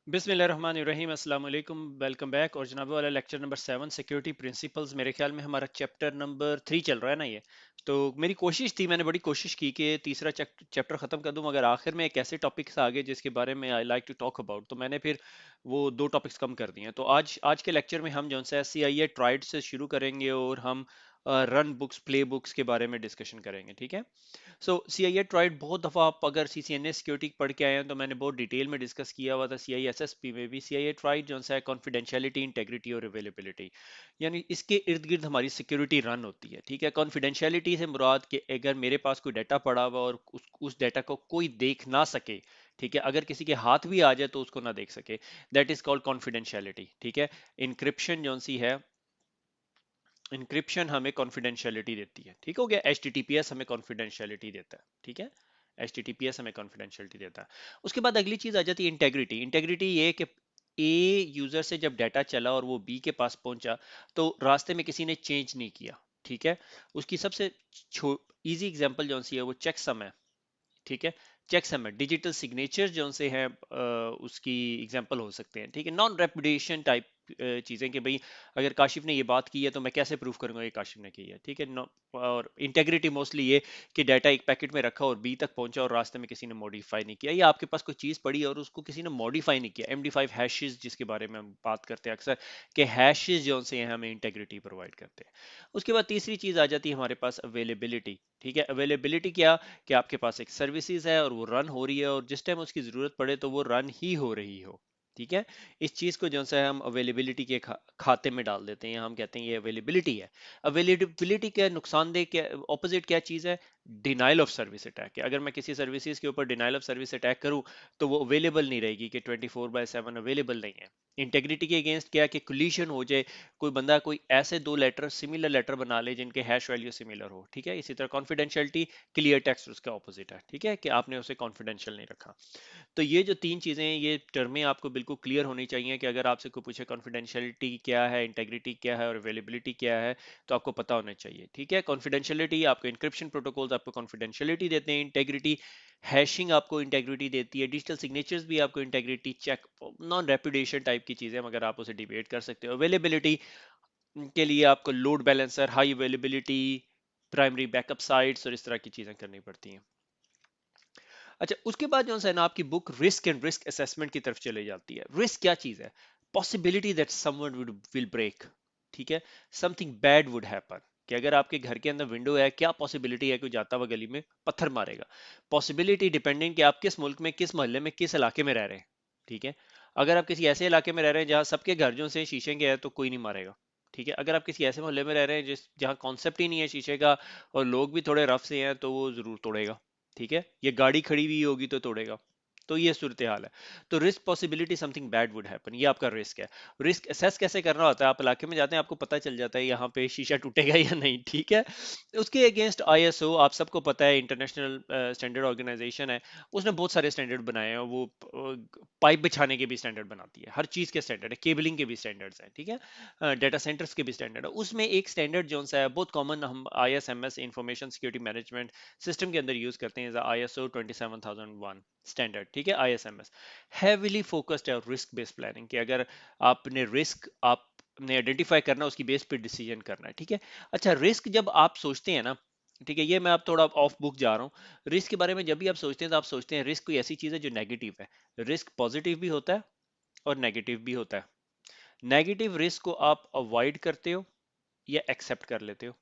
बिस्मिल्लाहिर्रहमानिर्रहीम अस्सलाम वालेकुम वेलकम बैक। और जनाब वाला लेक्चर नंबर 7 सिक्योरिटी प्रिंसिपल्स, मेरे ख्याल में हमारा चैप्टर नंबर 3 चल रहा है ना ये। तो मेरी कोशिश थी, मैंने बड़ी कोशिश की कि तीसरा चैप्टर ख़त्म कर दूं, मगर आखिर में एक ऐसे टॉपिक से आगे जिसके बारे में I like to talk about, तो मैंने फिर वो दो टॉपिक्स कम कर दिए हैं। तो आज आज के लेक्चर में हम जो है CIA ट्राइड से शुरू करेंगे और हम रन बुक्स प्ले बुक्स के बारे में डिस्कशन करेंगे, ठीक है। सो CIA ट्राइड बहुत दफ़ा, आप अगर CCNA सिक्योरिटी पढ़ के आए हैं तो मैंने बहुत डिटेल में डिस्कस किया हुआ था। CISSP में भी CIA ट्राइड जो है कॉन्फिडेंशियलिटी, इंटेग्रिटी और अवेलेबिलिटी, यानी इसके इर्द गिर्द हमारी सिक्योरिटी रन होती है, ठीक है। कॉन्फिडेंशियलिटी से मुराद कि अगर मेरे पास कोई डाटा पड़ा हुआ और उस डाटा को कोई देख ना सके, ठीक है, अगर किसी के हाथ भी आ जाए तो उसको ना देख सके, दैट इज कॉल्ड कॉन्फिडेंशियलिटी, ठीक है। इंक्रिप्शन जो सी है, इंक्रिप्शन हमें कॉन्फिडेंशियलिटी देती है, ठीक हो गया। HTTPS हमें कॉन्फिडेंशियलिटी देता है, ठीक है। HTTPS हमें कॉन्फिडेंशियलिटी देता है। उसके बाद अगली चीज आ जाती है इंटेग्रिटी। इंटेग्रिटी ये है कि ए यूजर से जब डाटा चला और वो बी के पास पहुंचा, तो रास्ते में किसी ने चेंज नहीं किया, ठीक है। उसकी सबसे इजी एग्जांपल जो सी है वो चेकसम है, ठीक है। चेकसम है, डिजिटल सिग्नेचर जो से हैं, उसकी एग्जांपल हो सकते हैं, ठीक है। नॉन रेपुटेशन टाइप चीजें कि भाई अगर काशिफ ने ये बात की है तो मैं कैसे प्रूफ करूंगा ये काशिफ ने की है, ठीक है। और इंटेग्रिटी मोस्टली ये कि डाटा एक पैकेट में रखा और बी तक पहुंचा और रास्ते में किसी ने मॉडिफाई नहीं किया, या आपके पास कोई चीज पड़ी और उसको किसी ने मॉडिफाई नहीं किया। MD5 हैशेस जिसके बारे में हम बात करते हैं अक्सर, कि हैशेस जो से हैं हमें इंटेग्रिटी प्रोवाइड करते हैं। उसके बाद तीसरी चीज आ जाती है हमारे पास अवेलेबिलिटी, ठीक है। अवेलेबिलिटी क्या, कि आपके पास एक सर्विसेज है और वो रन हो रही है और जिस टाइम उसकी जरूरत पड़े तो वो रन ही हो रही हो, ठीक है। इस चीज को जो है हम अवेलेबिलिटी के खाते में डाल देते हैं, हम कहते हैं ये अवेलेबिलिटी है। अवेलेबिलिटी के नुकसानदेह क्या, ऑपोजिट क्या चीज है, डिनाइल ऑफ सर्विस अटैक। अगर मैं किसी सर्विसेज के ऊपर डिनाइल ऑफ सर्विस अटैक करूं तो वो अवेलेबल नहीं रहेगी, कि 24/7 अवेलेबल नहीं है। इंटेग्रिटी के अगेंस्ट क्या, कि कोलिशन हो जाए, कोई बंदा कोई ऐसे दो लेटर सिमिलर लेटर बना ले जिनके हैश वैल्यू सिमिलर हो, ठीक है। इसी तरह कॉन्फिडेंशियलिटी, क्लियर टेक्स्ट उसका ऑपोजिट है, ठीक है, कि आपने उसे कॉन्फिडेंशियल नहीं रखा। तो ये जो तीन चीजें हैं, ये टर्में आपको बिल्कुल क्लियर होनी चाहिए, कि अगर आपसे कोई पूछे कॉन्फिडेंशियलिटी क्या है, इंटेग्रिटी क्या है और अवेलेबिलिटी क्या है, तो आपको पता होना चाहिए, ठीक है। कॉन्फिडेंशियलिटी आपको इंक्रिप्शन प्रोटोकॉल्स आपको कॉन्फिडेंशियलिटी देते हैं, इंटेग्रिटी हैशिंग आपको इंटेग्रिटी देती है, डिजिटल सिग्नेचर्स भी आपको integrity check, non reputation type की चीजें, मगर आप उसे डिबेट कर सकते हो। अवेलेबिलिटी के लिए आपको load balancer, high availability, primary backup sites और इस तरह की चीजें करनी पड़ती हैं। अच्छा, उसके बाद जो है ना आपकी book risk and risk assessment की तरफ चले जाती है। रिस्क क्या चीज है, possibility that someone will break, ठीक है, समथिंग बैड वुड हैपन, कि अगर आपके घर के अंदर विंडो है, क्या पॉसिबिलिटी है कोई जाता हुआ गली में पत्थर मारेगा। पॉसिबिलिटी डिपेंडिंग कि आप किस मुल्क में, किस मोहल्ले में, किस इलाके में रह रहे हैं, ठीक है। अगर आप किसी ऐसे इलाके में रह रहे हैं जहां सबके घर जो से शीशे के हैं तो कोई नहीं मारेगा, ठीक है। अगर आप किसी ऐसे मोहल्ले में रह रहे हैं जहाँ कॉन्सेप्ट ही नहीं है शीशे का और लोग भी थोड़े रफ से हैं, तो वो जरूर तोड़ेगा, ठीक है। ये गाड़ी खड़ी हुई होगी तो तोड़ेगा। तो ये सूरत हाल है। तो risk possibility something bad would happen, ये आपका रिस्क है। रिस्क असेस कैसे करना होता है, आप इलाके में जाते हैं, आपको पता चल जाता है यहाँ पे शीशा टूटेगा या नहीं, ठीक है। उसके अगेंस्ट ISO, आप सबको पता है, इंटरनेशनल स्टैंडर्ड ऑर्गेनाइजेशन है, उसने बहुत सारे स्टैंडर्ड बनाए हैं। वो पाइप बिछाने के भी स्टैंडर्ड बनाती है, हर चीज के स्टैंडर्ड है, केबलिंग के भी स्टैंडर्ड्स हैं, ठीक है। डेटा सेंटर्स के भी स्टैंडर्ड है। उसमें एक स्टैंडर्ड जो सा है बहुत कॉमन, हम ISMS information security management system के अंदर यूज करते हैं, ISO 27001 स्टैंडर्ड, ठीक है। ISMS हैविली फोकस्ड है रिस्क बेस्ड प्लानिंग, कि अगर आपने रिस्क आपने आइडेंटिफाई करना, उसकी बेस पे डिसीजन करना है, ठीक है। अच्छा, रिस्क जब आप सोचते हैं ना, ठीक है, ये मैं आप थोड़ा ऑफ बुक जा रहा हूँ। रिस्क के बारे में जब भी आप सोचते हैं तो आप सोचते हैं रिस्क कोई ऐसी चीज है जो नेगेटिव है। रिस्क पॉजिटिव भी होता है और नेगेटिव भी होता है। नेगेटिव रिस्क को आप अवॉइड करते हो या एक्सेप्ट कर लेते हो,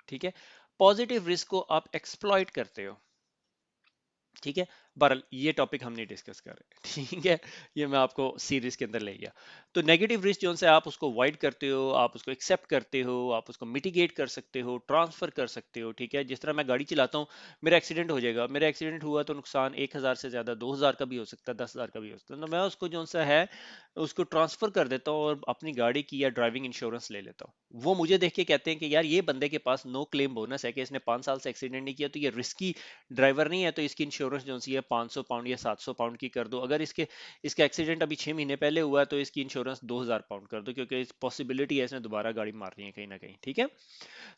ठीक है। पॉजिटिव रिस्क को आप एक्सप्लॉइट करते हो, ठीक है। बहरहाल ये टॉपिक हम नहीं डिस्कस कर रहे, ठीक है। ये मैं आपको सीरीज के अंदर ले गया। तो नेगेटिव रिस्क जो है आप उसको अवॉइड करते हो, आप उसको एक्सेप्ट करते हो, आप उसको मिटिगेट कर सकते हो, ट्रांसफर कर सकते हो, ठीक है। जिस तरह मैं गाड़ी चलाता हूँ, मेरा एक्सीडेंट हो जाएगा, मेरा एक्सीडेंट हुआ तो नुकसान 1,000 से ज्यादा 2,000 का भी हो सकता है, 10,000 का भी हो सकता है, तो मैं उसको जो सा है उसको ट्रांसफर कर देता हूँ और अपनी गाड़ी की या ड्राइविंग इंश्योरेंस ले लेता हूँ। वो मुझे देख के कहते हैं कि यार ये बंदे के पास नो क्लेम बोनस है, कि इसने 5 साल से एक्सीडेंट नहीं किया, तो ये रिस्की ड्राइवर नहीं है, तो इसकी इंश्योरेंस जो सी है 500 पाउंड या 700 पाउंड की कर दो। अगर इसका एक्सीडेंट अभी 6 महीने पहले हुआ है तो इसकी इंश्योरेंस 2,000 पाउंड कर दो, क्योंकि इस पॉसिबिलिटी है इसने दोबारा गाड़ी मारनी है कहीं ना कहीं, ठीक है।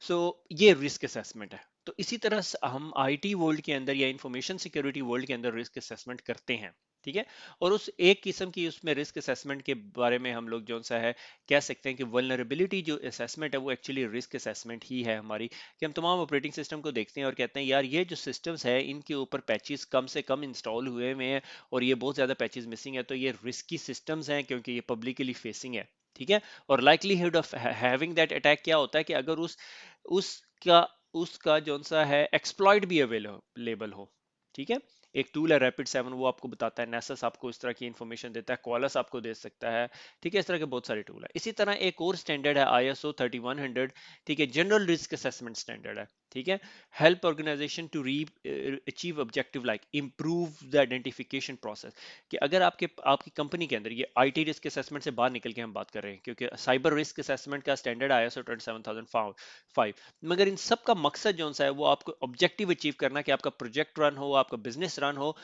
सो ये रिस्क असेसमेंट है। तो इसी तरह हम IT वर्ल्ड के अंदर या इंफॉर्मेशन सिक्योरिटी वर्ल्ड के अंदर रिस्क असेसमेंट करते हैं। ठीक है। और उस एक किस्म की उसमें रिस्क असेसमेंट के बारे में हम लोग जो सा है कह सकते हैं कि वल्नरेबिलिटी जो असेसमेंट है वो एक्चुअली रिस्क असेसमेंट ही है हमारी, कि हम तमाम ऑपरेटिंग सिस्टम को देखते हैं और कहते हैं यार ये जो सिस्टम्स है इनके ऊपर पैचेस कम से कम इंस्टॉल हुए हुए हैं और ये बहुत ज़्यादा पैचेस मिसिंग है, तो ये रिस्की सिस्टम्स हैं क्योंकि ये पब्लिकली फेसिंग है। ठीक है। और likelihood of having that attack क्या होता है कि अगर उसका उसका जो सा है एक्सप्लॉइट भी अवेलेबल हो। ठीक है। एक टूल है रैपिड 7, वो आपको बताता है, नेसस आपको इस तरह की इंफॉर्मेशन देता है, क्वालस आपको दे सकता है। ठीक है। इस तरह के बहुत सारे टूल है। इसी तरह एक और स्टैंडर्ड है आईएसओ 3100। ठीक है। जनरल रिस्क असेसमेंट स्टैंडर्ड है। ठीक है। Help organization to re achieve objective like improve the identification process, कि अगर आपके आपकी कंपनी के अंदर, ये आईटी रिस्क असेसमेंट से बाहर निकल के हम बात कर रहे हैं क्योंकि साइबर रिस्क असेसमेंट का स्टैंडर्ड आईएसओ 27005, मगर इन सब का मकसद जो सा है वो आपको ऑब्जेक्टिव अचीव करना, कि आपका प्रोजेक्ट रन हो, आपका बिजनेस रन हो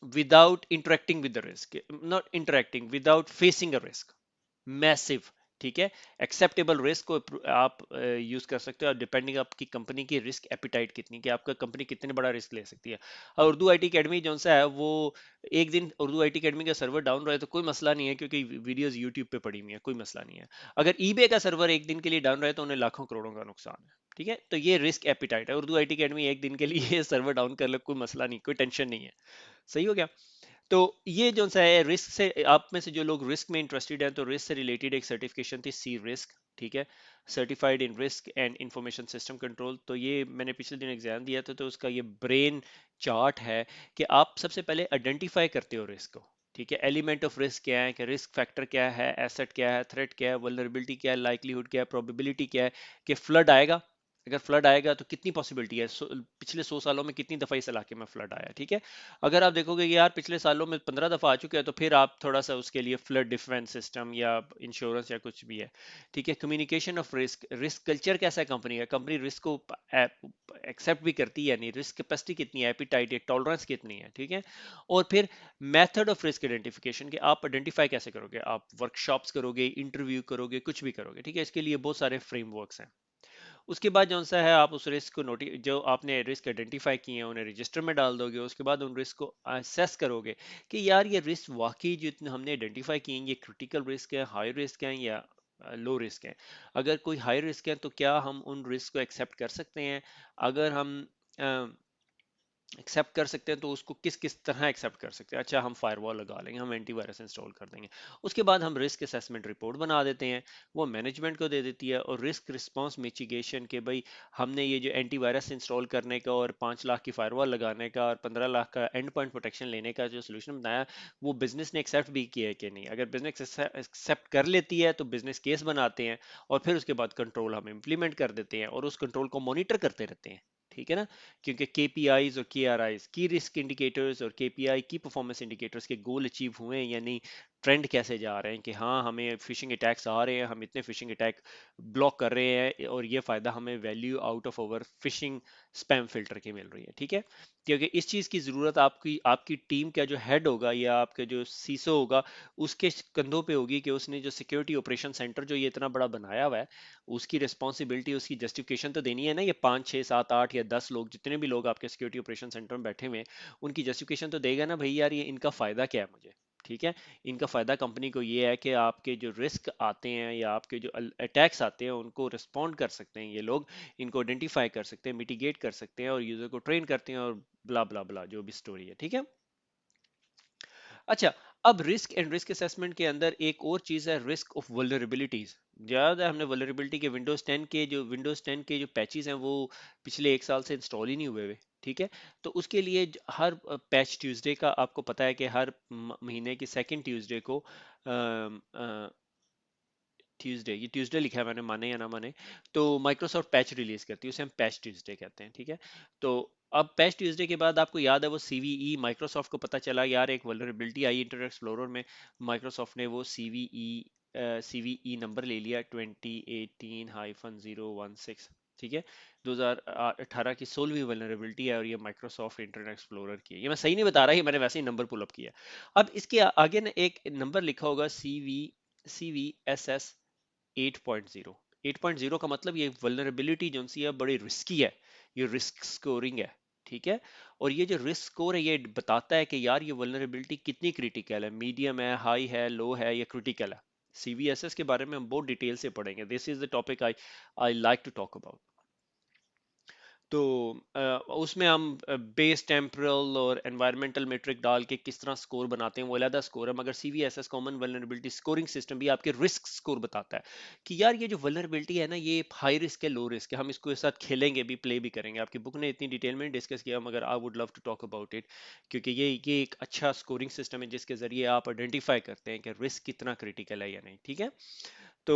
without interacting with the risk, not interacting, without facing a risk massive. ठीक है। एक्सेप्टेबल रिस्क को आप यूज कर सकते हो, और डिपेंडिंग आपकी कंपनी की रिस्क एपिटाइट कितनी, कि आपका कंपनी कितने बड़ा रिस्क ले सकती है। और उर्दू आईटी अकेडमी जो सा है वो, एक दिन उर्दू आईटी अकेडमी का सर्वर डाउन रहे तो कोई मसला नहीं है क्योंकि वीडियोस यूट्यूब पे पड़ी हुई है, कोई मसला नहीं है। अगर ईबे का सर्वर एक दिन के लिए डाउन रहे तो उन्हें लाखों करोड़ों का नुकसान है। ठीक है। तो ये रिस्क एपिटाइट है। उर्दू आईटी अकेडमी एक दिन के लिए सर्वर डाउन कर ले, कोई मसला नहीं, कोई टेंशन नहीं है। सही हो गया। तो ये जो सा है रिस्क से, आप में से जो लोग रिस्क में इंटरेस्टेड हैं तो रिस्क से रिलेटेड एक सर्टिफिकेशन थी सी रिस्क। ठीक है। Certified in risk and information system control, तो ये मैंने पिछले दिन एग्जाम दिया था, तो उसका ये ब्रेन चार्ट है कि आप सबसे पहले आइडेंटिफाई करते हो रिस्क को। ठीक है। एलिमेंट ऑफ रिस्क क्या है, कि रिस्क फैक्टर क्या है, एसेट क्या है, थ्रेट क्या है, वल्नरेबिलिटी क्या है, लाइकलीहुड क्या है, प्रोबेबिलिटी क्या है, कि फ्लड आएगा। अगर फ्लड आएगा तो कितनी पॉसिबिलिटी है, पिछले 100 सालों में कितनी दफा इस इलाके में फ्लड आया। ठीक है। अगर आप देखोगे कि यार पिछले सालों में 15 दफा आ चुके हैं, तो फिर आप थोड़ा सा उसके लिए फ्लड डिफेंस सिस्टम या इंश्योरेंस या कुछ भी है। ठीक है। Communication of risk, risk culture कैसा है कंपनी का, कंपनी रिस्क को एक्सेप्ट भी करती है नहीं, रिस्क कैपेसिटी कितनी है, एपिटाइट है, टॉलरेंस कितनी है। ठीक है। और फिर मेथड ऑफ रिस्क आइडेंटिफिकेशन, कि आप आइडेंटिफाई कैसे करोगे, आप वर्कशॉप्स करोगे, इंटरव्यू करोगे, कुछ भी करोगे। ठीक है। इसके लिए बहुत सारे फ्रेमवर्क्स हैं। उसके बाद जौन सा है आप उस रिस्क को नोटि जो आपने रिस्क आइडेंटिफाई किए हैं उन्हें रजिस्टर में डाल दोगे। उसके बाद उन रिस्क को असेस करोगे कि यार ये रिस्क वाकई जो इतने हमने आइडेंटिफाई किए हैं ये क्रिटिकल रिस्क है, हाई रिस्क है या लो रिस्क है। अगर कोई हाई रिस्क है तो क्या हम उन रिस्क को एक्सेप्ट कर सकते हैं। अगर हम एक्सेप्ट कर सकते हैं तो उसको किस किस तरह एक्सेप्ट कर सकते हैं। अच्छा, हम फायरवॉल लगा लेंगे, हम एंटीवायरस इंस्टॉल कर देंगे। उसके बाद हम रिस्क असेसमेंट रिपोर्ट बना देते हैं, वो मैनेजमेंट को दे देती है। और रिस्क रिस्पांस मिटिगेशन के भाई हमने ये जो एंटीवायरस इंस्टॉल करने का और 5 लाख की फायरवॉल लगाने का और 15 लाख का एंड पॉइंट प्रोटेक्शन लेने का जो सोल्यूशन बनाया, वो बिजनेस ने एक्सेप्ट भी किया है कि नहीं। अगर बिजनेस एक्सेप्ट कर लेती है तो बिजनेस केस बनाते हैं और फिर उसके बाद कंट्रोल हम इम्प्लीमेंट कर देते हैं और उस कंट्रोल को मॉनिटर करते रहते हैं। ठीक है ना। क्योंकि केपीआईज और केआरआईज की रिस्क इंडिकेटर्स और केपीआई की परफॉर्मेंस इंडिकेटर्स के गोल अचीव हुए हैं या नहीं, ट्रेंड कैसे जा रहे हैं, कि हाँ हमें फिशिंग अटैक्स आ रहे हैं, हम इतने फिशिंग अटैक ब्लॉक कर रहे हैं और ये फायदा हमें value out of over fishing spam filter की मिल रही है। ठीक है। क्योंकि इस चीज़ की ज़रूरत आपकी आपकी टीम का जो हेड होगा या आपके जो सीसो होगा उसके कंधों पे होगी, कि उसने जो सिक्योरिटी ऑपरेशन सेंटर जो ये इतना बड़ा बनाया हुआ है उसकी रिस्पॉन्सिबिलिटी, उसकी जस्टिफिकेशन तो देनी है ना। ये 5 6 7 8 या 10 लोग, जितने भी लोग आपके सिक्योरिटी ऑपरेशन सेंटर में बैठे हुए हैं, उनकी जस्टिफिकेशन तो देगा ना भाई यार ये इनका फायदा क्या है मुझे। ठीक है। इनका फायदा कंपनी को ये है कि आपके जो रिस्क आते हैं या आपके जो अटैक्स आते हैं उनको रिस्पॉन्ड कर सकते हैं ये लोग, इनको आइडेंटिफाई कर सकते हैं, मिटिगेट कर सकते हैं और यूजर को ट्रेन करते हैं और ब्ला ब्ला ब्ला जो भी स्टोरी है। ठीक है। अच्छा, अब रिस्क एंड रिस्क असेसमेंट के अंदर एक और चीज है रिस्क ऑफ वल्नरेबिलिटीज। ज्यादा हमने वल्नरेबिलिटी के विंडोज 10 के जो पैचेस हैं वो पिछले 1 साल से इंस्टॉल ही नहीं हुए हुए। ठीक है। तो उसके लिए हर पैच ट्यूसडे का आपको पता है कि हर महीने की सेकंड ट्यूसडे को ट्यूसडे, ये ट्यूसडे लिखा है मैंने, माने या ना माने, तो माइक्रोसॉफ्ट पैच रिलीज करती है, उसे हम पैच ट्यूसडे कहते हैं। ठीक है। तो अब पैच ट्यूसडे के बाद आपको याद है वो सीवीई, माइक्रोसॉफ्ट को पता चला यार एक वल्नरेबिलिटी आई इंटरनेट एक्सप्लोरर में, माइक्रोसॉफ्ट ने वो सीवीई नंबर ले लिया 2018-016। ठीक है। 2018 की 16वीं वल्नरेबिलिटी है और ये माइक्रोसॉफ्ट इंटरनेट एक्सप्लोरर की है। ये मैं सही नहीं बता रहा, ये मैंने वैसे ही नंबर पुल अप किया। अब इसके आगे ना एक नंबर लिखा होगा CVSS 8.0। 8.0 का मतलब ये वल्नरेबिलिटी जो सी है बड़ी रिस्की है, ये रिस्क स्कोरिंग है। ठीक है। और ये जो रिस्क स्कोर है ये बताता है कि यार ये वल्नरेबिलिटी कितनी क्रिटिकल है, मीडियम है, हाई है, लो है या क्रिटिकल है। सीवीएसएस के बारे में हम बहुत डिटेल से पढ़ेंगे। This is the topic I I like to talk about. तो उसमें हम बेस टेम्परल और एनवायरमेंटल मेट्रिक डाल के किस तरह स्कोर बनाते हैं, वो अलग स्कोर है। मगर सीवीएसएस कॉमन वल्नरेबिलिटी स्कोरिंग सिस्टम भी आपके रिस्क स्कोर बताता है कि यार ये जो वल्नरेबिलिटी है ना ये हाई रिस्क है, लो रिस्क है, हम इसको साथ खेलेंगे भी, प्ले भी करेंगे। आपकी बुक ने इतनी डिटेल में डिस्कस किया, मगर I would love to talk about it, क्योंकि ये एक अच्छा स्कोरिंग सिस्टम है जिसके जरिए आप आइडेंटिफाई करते हैं कि रिस्क कितना क्रिटिकल है या नहीं। ठीक है। तो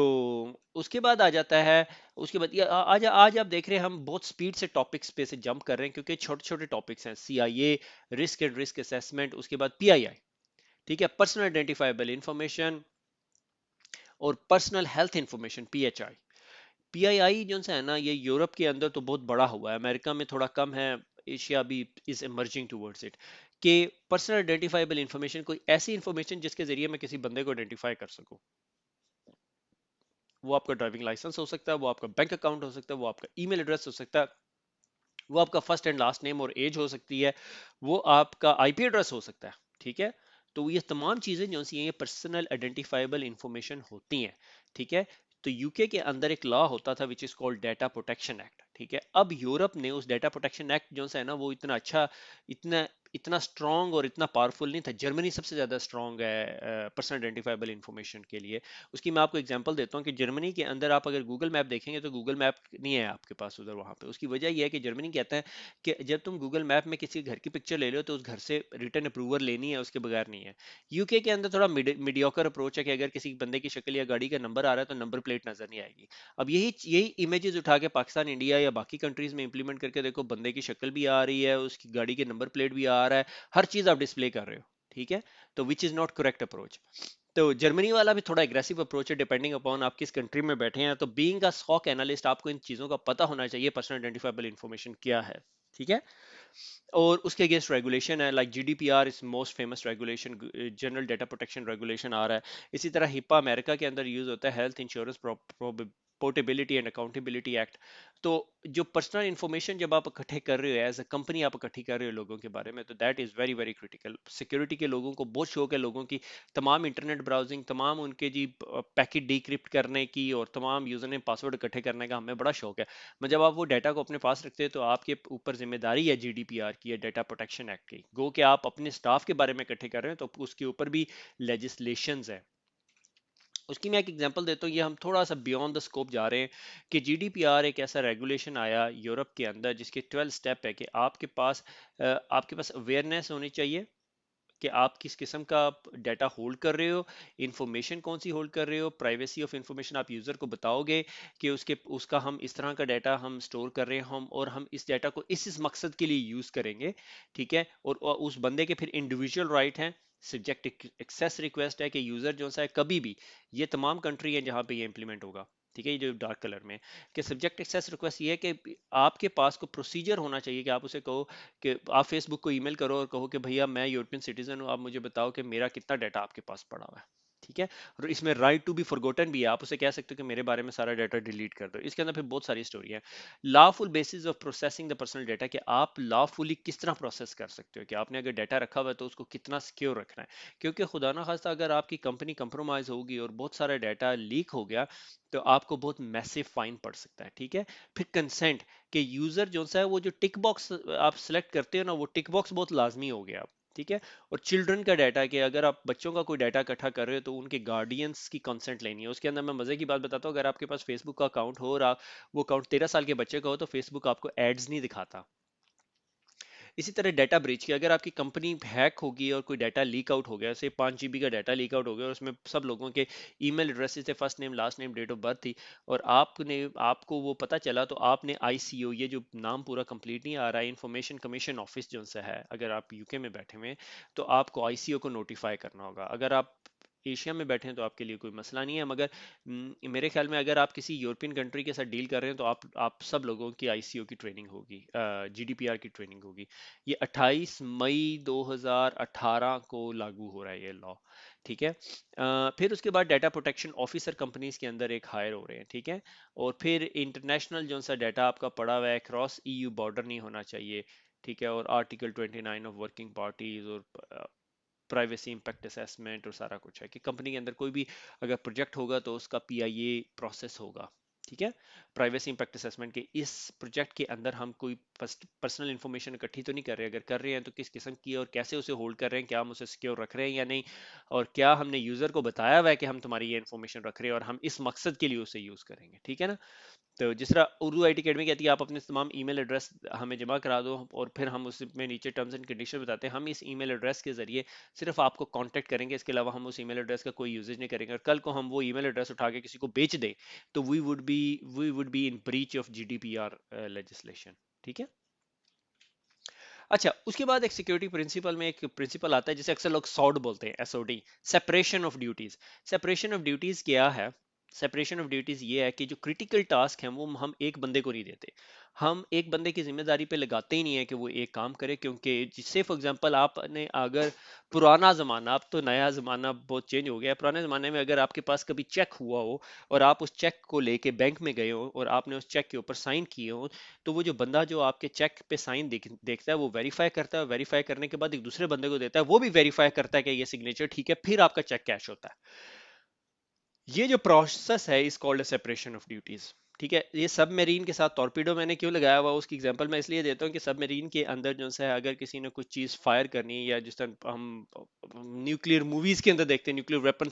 उसके बाद आ जाता है, उसके बाद आज आज आप देख रहे हैं हम बहुत स्पीड से टॉपिक्स पे से जंप कर रहे हैं, क्योंकि छोटे छोटे टॉपिक्स हैं। CIA, risk and risk assessment, उसके बाद पीआईआई, ठीक है, पर्सनल आइडेंटिफाइबल इंफॉर्मेशन, और पर्सनल हेल्थ इंफॉर्मेशन, पीएचआई। पीआईआई जो है ना ये यूरोप के अंदर तो बहुत बड़ा हुआ है, अमेरिका में थोड़ा कम है, एशिया भी इज इमर्जिंग टूवर्ड्स इट। कि पर्सनल आइडेंटिफाइबल इंफॉर्मेशन कोई ऐसी इंफॉर्मेशन जिसके जरिए मैं किसी बंदे को आइडेंटिफाई कर सकूं। वो आपका ड्राइविंग लाइसेंस हो सकता है, वो आपका बैंक अकाउंट हो सकता है, वो आपका ईमेल एड्रेस हो सकता है, वो आपका फर्स्ट एंड लास्ट नेम और एज हो सकती है, वो आपका आईपी एड्रेस हो सकता है। ठीक है। तो ये तमाम चीजें जो सी हैं ये पर्सनल आइडेंटिफाइबल इंफॉर्मेशन होती हैं। ठीक है। तो यूके के अंदर एक लॉ होता था which is called data protection act. ठीक है। अब यूरोप ने उस डाटा प्रोटेक्शन एक्ट जो है ना वो इतना अच्छा, इतना इतना स्ट्रॉन्ग और इतना पावरफुल नहीं था। जर्मनी सबसे ज्यादा स्ट्रॉन्ग है पर्सनल आइडेंटिफाइबल इंफॉर्मेशन के लिए। उसकी मैं आपको एग्जांपल देता हूँ कि जर्मनी के अंदर आप अगर गूगल मैप देखेंगे तो गूगल मैप नहीं है आपके पास उधर वहां पे। उसकी वजह यह है कि जर्मनी कहता है कि जब तुम गूगल मैप में किसी घर की पिक्चर ले लो तो उस घर से रिटर्न अप्रूवल लेनी है, उसके बगैर नहीं है। यूके के अंदर थोड़ा मीडियोकर अप्रोच है कि अगर किसी बंदे की शक्ल या गाड़ी का नंबर आ रहा है तो नंबर प्लेट नजर नहीं आएगी। अब यही यही इमेजेस उठा के पाकिस्तान, इंडिया या बाकी कंट्रीज में इंप्लीमेंट करके देखो, बंदे की शक्ल भी आ रही है, उसकी गाड़ी के नंबर प्लेट भी आ रहा है, हर चीज आप डिस्प्ले कर रहे हो। ठीक है। तो which is not correct approach. तो जर्मनी वाला भी थोड़ा एग्रेसिव अप्रोच है, डिपेंडिंग अपॉन आप किस कंट्री में बैठे हैं। तो बीइंग अ सॉक एनालिस्ट आपको इन चीजों का पता होना चाहिए, पर्सनल आइडेंटिफाइबल इंफॉर्मेशन क्या है। ठीक है। और उसके अगेंस्ट रेगुलेशन है, like GDPR is most famous regulation, general data protection regulation आ रहा है। इसी तरह हिपा अमेरिका के अंदर यूज होता है, health insurance portability and accountability act. तो जो पर्सनल इंफॉर्मेशन जब आप इकट्ठे कर रहे हो एज अ कंपनी, आप इकट्ठी कर रहे हो लोगों के बारे में, तो that is very very critical. Security के लोगों को बहुत शौक है, लोगों की तमाम इंटरनेट ब्राउजिंग, तमाम उनके जी पैकेट डिक्रिप्ट करने की और तमाम यूजर नेम पासवर्ड इकट्ठे करने का हमें बड़ा शौक है। मैं जब आप वो डाटा को अपने पास रखते हैं तो आपके ऊपर जिम्मेदारी है जीडीपीआर की या डाटा प्रोटेक्शन एक्ट की। गो कि आप अपने स्टाफ के बारे में इकट्ठे कर रहे हैं तो उसके ऊपर भी लेजिस्लेशंस है। उसकी मैं एक एग्जांपल देता हूँ, ये हम थोड़ा सा बियॉन्ड द स्कोप जा रहे हैं कि जीडीपीआर एक ऐसा रेगुलेशन आया यूरोप के अंदर जिसके 12 स्टेप है कि आपके पास अवेयरनेस होनी चाहिए कि आप किस किस्म का डाटा होल्ड कर रहे हो, इंफॉर्मेशन कौन सी होल्ड कर रहे हो, प्राइवेसी ऑफ इंफॉर्मेशन आप यूजर को बताओगे कि उसका हम इस तरह का डाटा हम स्टोर कर रहे हैं, हम और हम इस डाटा को इस मकसद के लिए यूज करेंगे। ठीक है। और उस बंदे के फिर इंडिविजुअल राइट हैं, सब्जेक्ट एक्सेस रिक्वेस्ट है कि यूजर जो सा है कभी भी, ये तमाम कंट्री है जहां पे ये इंप्लीमेंट होगा। ठीक है। ये जो डार्क कलर में कि सब्जेक्ट एक्सेस रिक्वेस्ट ये है कि आपके पास को प्रोसीजर होना चाहिए कि आप उसे कहो कि आप फेसबुक को ईमेल करो और कहो कि भैया मैं यूरोपियन सिटीजन हूँ, आप मुझे बताओ कि मेरा कितना डाटा आपके पास पड़ा हुआ है। ठीक है। और इसमें राइट टू बी फॉरगॉटन भी है, आप उसे कह सकते हो कि मेरे बारे में सारा डाटा डिलीट कर दो। इसके अंदर फिर बहुत सारी स्टोरी है। Lawful basis of processing the personal data, कि आप लॉफुली किस तरह प्रोसेस कर सकते हो, कि आपने अगर डाटा रखा हुआ है तो उसको कितना सिक्योर रखना है। क्योंकि खुदा ना खास्ता अगर आपकी कंपनी कंप्रोमाइज होगी और बहुत सारा डाटा लीक हो गया तो आपको बहुत मैसिव फाइन पड़ सकता है। ठीक है। फिर कंसेंट, कि यूजर जो सा है वो जो टिक बॉक्स आप सिलेक्ट करते हो ना, वो टिक बॉक्स बहुत लाजमी हो गया अब। ठीक है। और चिल्ड्रन का डाटा, कि अगर आप बच्चों का कोई डाटा इकट्ठा कर रहे हो तो उनके गार्डियंस की कंसेंट लेनी है। उसके अंदर मैं मजे की बात बताता हूँ, अगर आपके पास फेसबुक का अकाउंट हो और वो अकाउंट 13 साल के बच्चे का हो तो फेसबुक आपको एड्स नहीं दिखाता। इसी तरह डाटा ब्रीच की, अगर आपकी कंपनी हैक होगी और कोई डाटा लीक आउट हो गया, जैसे 5 GB का डाटा लीक आउट हो गया और उसमें सब लोगों के ईमेल एड्रेसेस थे, first name last name date of birth थी, और आपको वो पता चला तो आपने आईसीओ, ये जो नाम पूरा कंप्लीट नहीं आ रहा है, इंफॉर्मेशन कमीशन ऑफिस जो सा है, अगर आप यूके में बैठे हुए हैं तो आपको आईसीओ को नोटिफाई करना होगा। अगर आप एशिया में बैठे हैं तो आपके लिए कोई मसला नहीं है, मगर मेरे ख्याल में अगर आप किसी यूरोपियन कंट्री के साथ डील कर रहे हैं तो आप सब लोगों की आईसीओ की ट्रेनिंग होगी, जीडीपीआर की ट्रेनिंग होगी। ये 28 मई 2018 को लागू हो रहा है ये लॉ। ठीक है। फिर उसके बाद डाटा प्रोटेक्शन ऑफिसर कंपनीज के अंदर एक हायर हो रहे हैं। ठीक है। और फिर इंटरनेशनल जो सा डाटा आपका पड़ा हुआ है क्रॉस ईयू बॉर्डर नहीं होना चाहिए। ठीक है, और आर्टिकल 29 ऑफ वर्किंग पार्टीज, और प्राइवेसी इंपैक्ट असेसमेंट, और सारा कुछ है कि कंपनी के अंदर कोई भी अगर प्रोजेक्ट होगा तो उसका पीआईए प्रोसेस होगा। ठीक है, प्राइवेसी इंपैक्ट असेसमेंट के इस प्रोजेक्ट के अंदर हम कोई पर्सनल इंफॉर्मेशन इकट्ठी तो नहीं कर रहे, अगर कर रहे हैं तो किस किस्म की और कैसे उसे होल्ड कर रहे हैं, क्या हम उसे सिक्योर रख रहे हैं या नहीं, और क्या हमने यूजर को बताया हुआ है कि हम तुम्हारी ये इन्फॉर्मेशन रख रहे हैं और हम इस मकसद के लिए उसे यूज करेंगे। ठीक है ना। तो जिस तरह उर्दू आईटी अकेडमी कहती है आप अपने तमाम ईमेल एड्रेस हमें जमा करा दो, और फिर हम उसमें नीचे टर्म्स एंड कंडीशन बताते हैं, हम इस ईमेल एड्रेस के जरिए सिर्फ आपको कांटेक्ट करेंगे, इसके अलावा हम उस ईमेल एड्रेस का कोई यूजेज नहीं करेंगे, और कल को हम वो ईमेल एड्रेस उठा के किसी को बेच दें तो we would be in breach of GDPR legislation. ठीक है। अच्छा, उसके बाद एक सिक्योरिटी प्रिंसिपल में एक प्रिंसिपल आता है जिसे अक्सर लोग सॉड बोलते हैं, SOD, separation of duties. Separation of duties क्या है? सेपरेशन ऑफ ड्यूटीज ये है कि जो क्रिटिकल टास्क हैं वो हम एक बंदे को नहीं देते, हम एक बंदे की जिम्मेदारी पे लगाते ही नहीं है कि वो एक काम करे, क्योंकि जिससे फॉर एग्जांपल आपने अगर पुराना जमाना, अब तो नया जमाना बहुत चेंज हो गया है, पुराने जमाने में अगर आपके पास कभी चेक हुआ हो और आप उस चेक को लेके बैंक में गए हो और आपने उस चेक के ऊपर साइन किए हो, तो वो जो बंदा जो आपके चेक पे साइन देखता है वो वेरीफाई करता है, वेरीफाई करने के बाद एक दूसरे बंदे को देता है, वो भी वेरीफाई करता है कि ये सिग्नेचर ठीक है, फिर आपका चेक कैश होता है। ये जो प्रोसेस है इस कॉल्ड सेपरेशन ऑफ ड्यूटीज। ठीक है, ये सब मेरीन के साथ टॉर्पीडो मैंने क्यों लगाया हुआ उसकी एग्जांपल मैं इसलिए देता हूँ कि सब मेरीन के अंदर जो है अगर किसी ने कुछ चीज फायर करनी है, या जिस तरह हम न्यूक्लियर मूवीज के अंदर देखते हैं न्यूक्लियर वेपन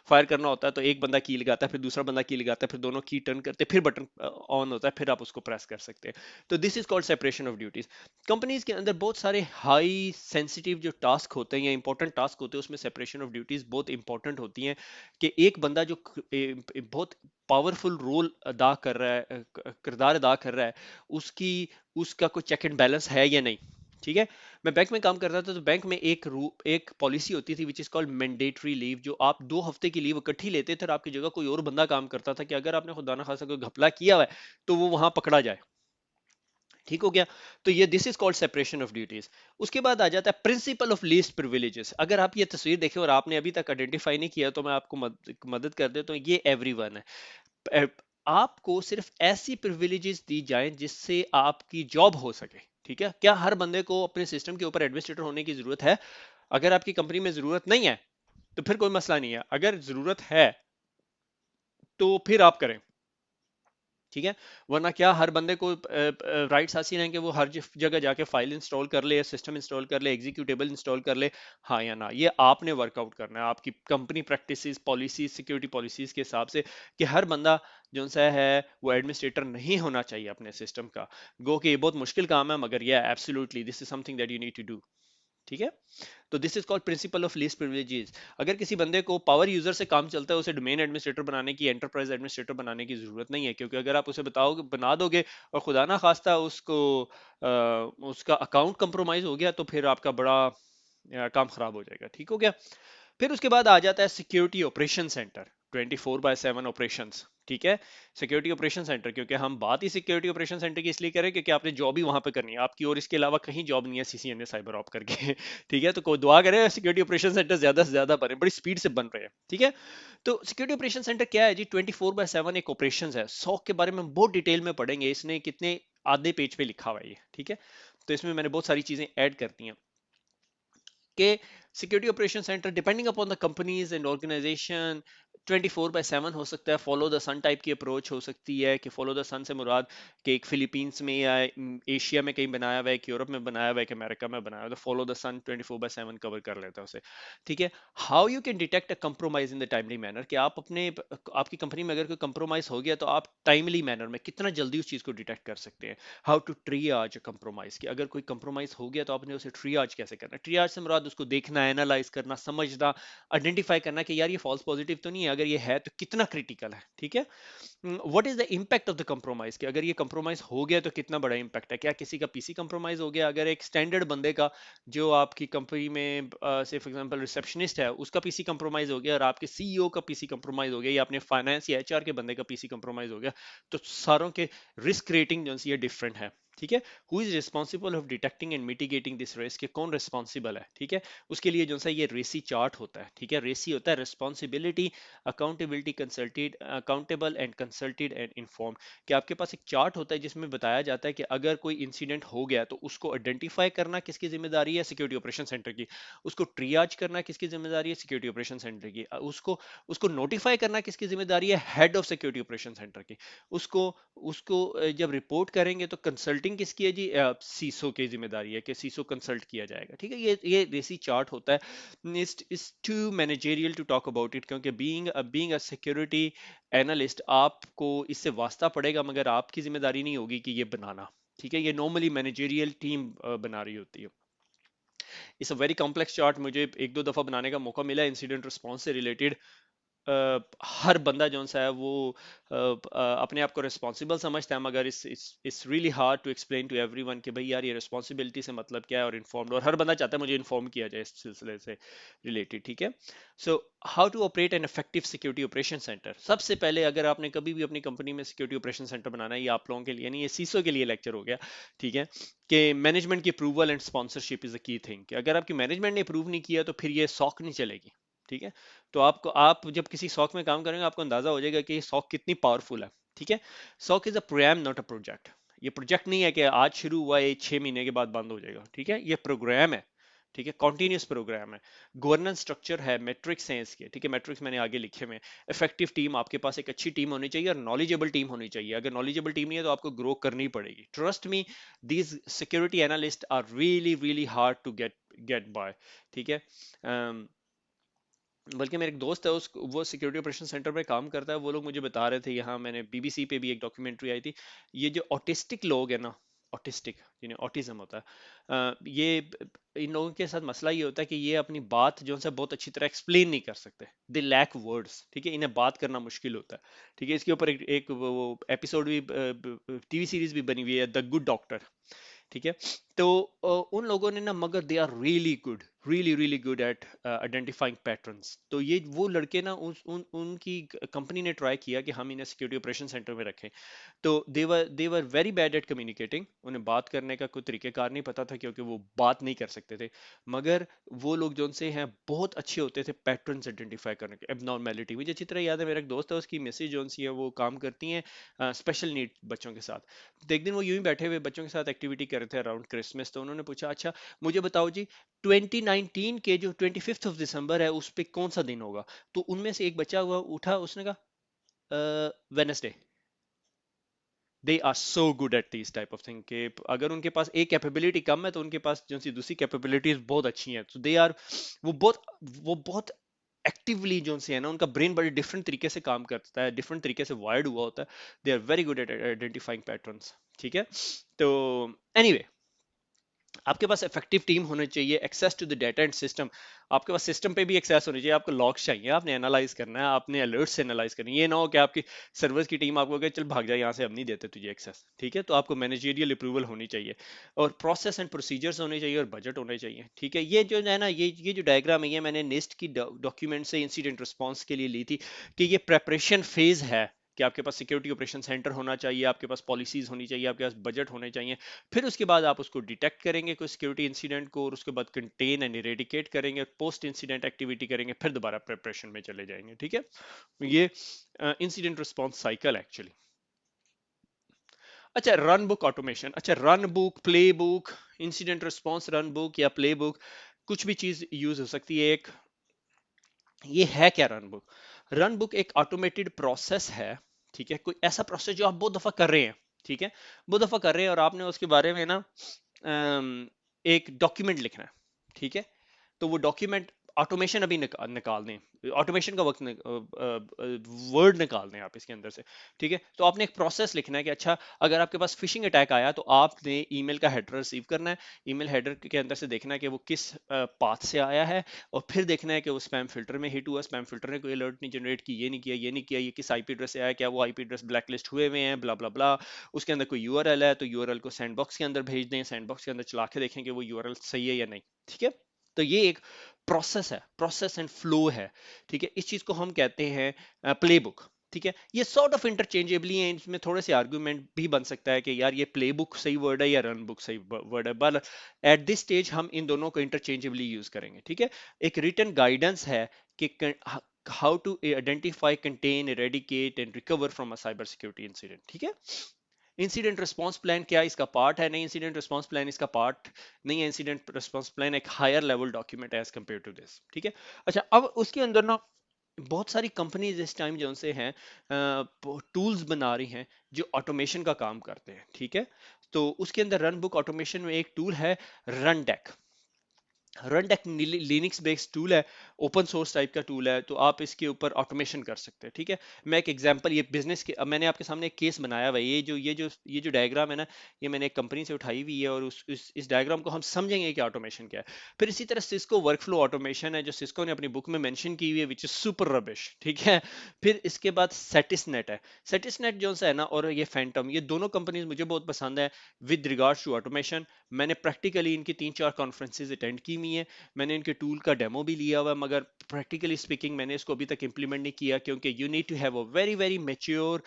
फायर करना होता है, तो एक बंदा की लगाता है, फिर दूसरा बंदा की लगाता है, फिर दोनों की टर्न करते हैं, फिर बटन ऑन होता है, फिर आप उसको प्रेस कर सकते हैं। तो this is called separation of duties. Companies के अंदर बहुत सारे हाई सेंसिटिव जो टास्क होते हैं या इंपॉर्टेंट टास्क होते हैं उसमें सेपरेशन ऑफ ड्यूटीज बहुत इंपॉर्टेंट होती हैं, कि एक बंदा जो बहुत पावरफुल रोल अदा कर रहा है, किरदार अदा कर रहा है, उसकी उसका कोई चेक एंड बैलेंस है या नहीं। ठीक है, मैं बैंक में काम करता था, तो बैंक में एक पॉलिसी होती थी which is called mandatory leave, जो आप 2 हफ्ते की लीव इकट्ठी लेते थे और आपकी जगह कोई और बंदा काम करता था, कि अगर आपने खुदा ना खासा कोई घपला किया हुआ है तो वो वहां पकड़ा जाए। ठीक हो गया। तो ये this is called separation of duties. उसके बाद आ जाता है प्रिंसिपल ऑफ लीस्ट प्रिविलेजेस। अगर आप ये तस्वीर देखें और आपने अभी तक आइडेंटिफाई नहीं किया तो मैं आपको मदद कर देता हूँ, ये एवरीवन है। आपको सिर्फ ऐसी प्रिविलेजेस दी जाएं जिससे आपकी जॉब हो सके। ठीक है, क्या हर बंदे को अपने सिस्टम के ऊपर एडमिनिस्ट्रेटर होने की जरूरत है? अगर आपकी कंपनी में जरूरत नहीं है तो फिर कोई मसला नहीं है, अगर जरूरत है तो फिर आप करें। ठीक है, वरना क्या हर बंदे को राइट्स हासिल हैं कि वो हर जगह जाके फाइल इंस्टॉल कर ले, सिस्टम इंस्टॉल कर ले, एग्जीक्यूटेबल इंस्टॉल कर ले? हाँ या ना, ये आपने वर्कआउट करना है आपकी company practices, policies, security policies के हिसाब से, कि हर बंदा जो सा है वो एडमिनिस्ट्रेटर नहीं होना चाहिए अपने सिस्टम का। गो कि ये बहुत मुश्किल काम है, मगर ये absolutely this is something that you need to do. ठीक है, तो this is called principle of least privileges. अगर किसी बंदे को पावर यूजर से काम चलता है, उसे डोमेन एडमिनिस्ट्रेटर बनाने की, एंटरप्राइज एडमिनिस्ट्रेटर बनाने की जरूरत नहीं है, क्योंकि अगर आप उसे बताओगे, बना दोगे, और खुदा ना खास्ता उसको उसका अकाउंट कंप्रोमाइज हो गया, तो फिर आपका बड़ा काम खराब हो जाएगा। ठीक हो गया। फिर उसके बाद आ जाता है सिक्योरिटी ऑपरेशन सेंटर, 24/7 ऑपरेशंस। ठीक है, सिक्योरिटी ऑपरेशन सेंटर, क्योंकि हम बात ही सिक्योरिटी ऑपरेशन सेंटर की इसलिए करें क्योंकि आपने जॉब ही वहां पे करनी है आपकी, और इसके अलावा कहीं जॉब नहीं है सीसीएनए साइबर ऑप करके। ठीक है, तो कोई दुआ करे सिक्योरिटी ऑपरेशन सेंटर ज्यादा से ज्यादा बने, बड़ी स्पीड से बन रहे हैं। ठीक है, तो सिक्योरिटी ऑपरेशन सेंटर क्या है जी? 24/7 एक ऑपरेशन है। सॉक के बारे में बहुत डिटेल में पढ़ेंगे, इसने कितने आधे पेज पे लिखा हुआ है ये। ठीक है, तो इसमें मैंने बहुत सारी चीजें ऐड करती हैं कि security operation centre depending upon the companies and organization 24/7 हो सकता है। फॉलो द सन टाइप की अप्रोच हो सकती है, कि फॉलो द सन से मुराद कि एक फिलीपींस में या एशिया में कहीं बनाया हुआ है, कि यूरोप में बनाया हुआ है, कि अमेरिका में बनाया हुआ है, तो फॉलो द सन 24/7 कवर कर लेता है उसे। ठीक है, how you can detect a compromise in the timely manner, कि आप अपने आपकी कंपनी में अगर कोई कंप्रोमाइज हो गया तो आप टाइमली मैनर में कितना जल्दी उस चीज को डिटेक्ट कर सकते हैं। हाउ टू ट्रियाज कंप्रोमाइज, कि अगर कोई कंप्रोमाइज हो गया तो आपने उसे ट्रियाज कैसे करना है। ट्रियाज से मुराद उसको देखना, एनालाइज करना, समझना, आइडेंटिफाई करना कि यार ये फॉल्स पॉजिटिव तो नहीं है, अगर ये है तो कितना क्रिटिकल है। ठीक है, what is the impact of the compromise, कि अगर ये कंप्रोमाइज हो गया तो कितना बड़ा इम्पैक्ट है। क्या किसी का पीसी कंप्रोमाइज हो गया? अगर एक स्टैंडर्ड बंदे का जो आपकी कंपनी में से फॉर एग्जांपल रिसेप्शनिस्ट है, उसका पीसी कंप्रोमाइज हो गया, और आपके सीईओ का पीसी कंप्रोमाइज हो गया, या अपने फाइनेंस या एचआर के बंदे का पीसी कंप्रोमाइज हो गया, तो सारों के रिस्क रेटिंग जो है डिफरेंट है। ठीक है। Who is responsible of detecting and mitigating this risk, कौन रिस्पॉन्सिबल है, ठीक है। उसके लिए जो सा ये रेसी चार्ट होता है, ठीक है। रेसी होता है responsibility, accountability, consulted, accountable and consulted and inform, कि आपके पास एक चार्ट होता है जिसमें बताया जाता है कि अगर कोई इंसिडेंट हो गया तो उसको आइडेंटिफाई करना किसकी जिम्मेदारी है, सिक्योरिटी ऑपरेशन सेंटर की। उसको ट्रियाज करना किसकी जिम्मेदारी है, सिक्योरिटी ऑपरेशन सेंटर की। उसको उसको नोटिफाई करना किसकी जिम्मेदारी है, head of security operation centre की। उसको उसको जब रिपोर्ट करेंगे तो कंसल्टिंग किसकी है जी, सीसो की जिम्मेदारी है कि सीसो कंसल्ट किया जाएगा, ठीक है। ये देसी चार्ट होता है। It's too managerial to talk about it, क्योंकि बीइंग अ सिक्योरिटी एनालिस्ट आपको इससे वास्ता पड़ेगा, मगर आपकी जिम्मेदारी नहीं होगी कि ये बनाना, ठीक है। ये नॉर्मली मैनेजेरियल टीम बना रही होती है। It's a very complex chart, मुझे एक दो दफा बनाने का मौका मिला इंसिडेंट रिस्पॉन्स से रिलेटेड। हर बंदा जो सा है वो अपने आप को रिस्पॉन्सिबल समझता है, मगर it's really hard to explain to everyone कि भाई यार ये रिस्पॉन्सिबिलिटी से मतलब क्या है, और इन्फॉर्म्ड, और हर बंदा चाहता है मुझे इन्फॉर्म किया जाए इस सिलसिले से रिलेटेड, ठीक है। So how to operate an effective security operation centre. सबसे पहले अगर आपने कभी भी अपनी कंपनी में सिक्योरिटी ऑपरेशन सेंटर बनाना है, ये आप लोगों के लिए नहीं, ये सीसो के लिए लेक्चर हो गया, ठीक है, कि मैनेजमेंट की approval and sponsorship is a key thing, कि अगर आपकी मैनेजमेंट ने अप्रूव नहीं किया तो फिर ये सॉक नहीं चलेगी, ठीक है। तो आप जब किसी सॉक में काम करेंगे आपको अंदाजा हो जाएगा कि ये सॉक कितनी पावरफुल है, ठीक है। SOC is a programme not a project. ये प्रोजेक्ट नहीं है कि आज शुरू हुआ ये 6 महीने के बाद बंद हो जाएगा, ठीक है। ये प्रोग्राम है, ठीक है, कॉन्टिन्यूस प्रोग्राम है। गवर्नेंस स्ट्रक्चर है, मेट्रिक्स हैं इसके, ठीक है। मेट्रिक्स मैंने आगे लिखे हुए हैं। इफेक्टिव टीम, आपके पास एक अच्छी टीम होनी चाहिए और नॉलेजेबल टीम होनी चाहिए। अगर नॉलेजेबल टीम नहीं है तो आपको ग्रो करनी पड़ेगी। Trust me, these security analyst are really really hard to get by, ठीक है। बल्कि मेरे एक दोस्त है, उस वो सिक्योरिटी ऑपरेशन सेंटर में काम करता है, वो लोग मुझे बता रहे थे, यहाँ मैंने बीबीसी पे भी एक डॉक्यूमेंट्री आई थी, ये जो ऑटिस्टिक लोग हैं ना, ऑटिस्टिक जिन्हें ऑटिज्म होता है, ये इन लोगों के साथ मसला ये होता है कि ये अपनी बात जो है बहुत अच्छी तरह एक्सप्लेन नहीं कर सकते, दे लैक वर्ड्स, ठीक है। इन्हें बात करना मुश्किल होता है, ठीक है। इसके ऊपर एक वो एपिसोड भी, टीवी सीरीज भी बनी हुई है, द गुड डॉक्टर, ठीक है। तो उन लोगों ने ना, मगर they are really good, really really good at identifying patterns. तो ये वो लड़के ना, उनकी कंपनी ने ट्राई किया कि हम इन्हें सिक्योरिटी ऑपरेशन सेंटर में रखें। तो they were very bad at communicating, उन्हें बात करने का कोई तरीकेकार नहीं पता था, क्योंकि वो बात नहीं कर सकते थे। मगर वो लोग जो उनसे हैं बहुत अच्छे होते थे पैटर्न्स आइडेंटिफाई करने के, एबनॉर्मेलिटी। मुझे अच्छी तरह याद है, मेरा एक दोस्त है, उसकी मिसेज जो सी है वो काम करती हैं स्पेशल नीड बच्चों के साथ। तो एक दिन वो यूं ही बैठे हुए बच्चों के साथ एक्टिविटी कर रहे थे अराउंड क्रिसमस, तो उन्होंने पूछा, अच्छा मुझे बताओ जी, 2019 के जो 25 दिसंबर है उस पे कौन सा दिन होगा। तो उनमें से एक बच्चा हुआ उठा, उसने कहा Wednesday. They are so good at this type of thing, कि अगर उनके पास एक कैपेबिलिटी कम है तो उनके पास जो सी दूसरी कैपेबिलिटीज बहुत अच्छी हैं। तो दे आर, वो बहुत वो बहुत एक्टिवली जो से है ना, उनका ब्रेन बड़े डिफरेंट तरीके से काम करता है, डिफरेंट तरीके से वायर्ड हुआ होता है। They are very good at identifying patterns, ठीक है। तो एनीवे, आपके पास इफेक्टिव टीम होनी चाहिए, access to the data and system. आपके पास सिस्टम पे भी एक्सेस होनी चाहिए, आपको लॉग्स चाहिए, आपने एनालाइज करना है, आपने अलर्ट से एनालाइज करनी है। ये ना हो कि आपकी सर्वर्स की टीम आपको कहे चल भाग जा यहाँ से, हम नहीं देते तुझे एक्सेस, ठीक है। तो आपको मैनेजरियल अप्रूवल होनी चाहिए, और प्रोसेस एंड प्रोसीजर्स होने चाहिए, और बजट होने चाहिए, ठीक है। ये जो है ना, ये जो डायग्राम है, ये मैंने निस्ट की डॉक्यूमेंट से इंसिडेंट रिस्पॉन्स के लिए ली थी, कि ये प्रेपरेशन फेज है, कि आपके पास सिक्योरिटी ऑपरेशन सेंटर होना चाहिए, आपके पास पॉलिसीज होनी चाहिए, आपके पास बजट होने चाहिए। फिर उसके बाद आप उसको डिटेक्ट करेंगे कोई सिक्योरिटी इंसिडेंट को, और उसके बाद कंटेन एंड इरेडिकेट करेंगे, पोस्ट इंसिडेंट एक्टिविटी करेंगे, फिर दोबारा प्रिपरेशन में चले जाएंगे, ठीक है। ये इंसिडेंट रिस्पॉन्स साइकिल एक्चुअली। अच्छा, रन बुक ऑटोमेशन। अच्छा, run book, play book, incident response run book या प्ले बुक, कुछ भी चीज यूज हो सकती है। एक ये है क्या रन बुक? रन बुक एक ऑटोमेटेड प्रोसेस है, ठीक है। कोई ऐसा प्रोसेस जो आप बहुत दफा कर रहे हैं, ठीक है, बहुत दफा कर रहे हैं, और आपने उसके बारे में ना एक डॉक्यूमेंट लिखना है, ठीक है। तो वो डॉक्यूमेंट ऑटोमेशन अभी निकाल दें, ऑटोमेशन का वक्त वर्ड निकाल दें आप इसके अंदर से, ठीक है। तो आपने एक प्रोसेस लिखना है कि अच्छा, अगर आपके पास फिशिंग अटैक आया तो आपने ईमेल का हेडर रिसीव करना है, ईमेल हेडर के अंदर से देखना है कि वो किस पाथ से आया है, और फिर देखना है कि वो स्पैम फिल्टर में हिट हुआ, स्पैम फिल्टर ने कोई अलर्ट नहीं जनरेट की, ये नहीं किया, ये नहीं किया, ये किस आईपी एड्रेस से आया, क्या वो आईपी एड्रेस ब्लैक लिस्ट हुए हुए हैं, ब्ला ब्ला ब्ला। उसके अंदर कोई यूआरएल है तो यूआरएल को सैंडबॉक्स के अंदर भेज दें, सैंडबॉक्स के अंदर चला के देखें कि वो यूआरएल सही है या नहीं, ठीक है। तो ये एक प्रोसेस है, प्रोसेस एंड फ्लो है, ठीक है। इस चीज को हम कहते हैं प्लेबुक। ठीक है, ये सॉर्ट ऑफ इंटरचेंजेबली है, इसमें थोड़े से आर्गुमेंट भी बन सकता है कि यार ये प्ले बुक सही वर्ड है या रन बुक सही वर्ड है, बट एट दिस स्टेज हम इन दोनों को इंटरचेंजेबली यूज करेंगे। ठीक है, एक रिटन गाइडेंस है कि how to identify, contain, eradicate and recover from a cyber security incident. ठीक है, इंसिडेंट रिस्पांस प्लान क्या इसका पार्ट है? नहीं, इंसिडेंट रिस्पांस प्लान इसका पार्ट नहीं है। इंसिडेंट रिस्पांस प्लान एक हायर लेवल डॉक्यूमेंट है एज कंपेयर टू दिस। ठीक है, अच्छा अब उसके अंदर ना बहुत सारी कंपनीज इस टाइम जो से हैं टूल्स बना रही हैं जो ऑटोमेशन का काम करते हैं। ठीक है, तो उसके अंदर रन बुक ऑटोमेशन में एक टूल है Rundeck. Rundeck Linux based tool है, ओपन सोर्स टाइप का टूल है, तो आप इसके ऊपर ऑटोमेशन कर सकते हैं। ठीक है, मैं एक एग्जांपल ये बिजनेस के, अब मैंने आपके सामने एक केस बनाया हुआ है। ये जो डायग्राम है ना, ये मैंने एक कंपनी से उठाई हुई है, और इस डायग्राम को हम समझेंगे कि ऑटोमेशन क्या है। फिर इसी तरह सिस्को वर्कफ्लो ऑटोमेशन है जो सिस्को ने अपनी बुक में मेंशन की हुई है, विच इज सुपर रबिश। ठीक है, फिर इसके बाद सेटिसनेट है। सेटिसनेट जो सा है ना, और ये फैंटम, ये दोनों कंपनीज मुझे बहुत पसंद है विद रिगार्ड्स टू ऑटोमेशन। मैंने प्रैक्टिकली इनकी 3-4 कॉन्फ्रेंसेज अटेंड की हुई हैं, मैंने इनके टूल का डेमो भी लिया हुआ है, मगर प्रैक्टिकली स्पीकिंग मैंने इसको अभी तक इंप्लीमेंट नहीं किया, क्योंकि you need to have a very very mature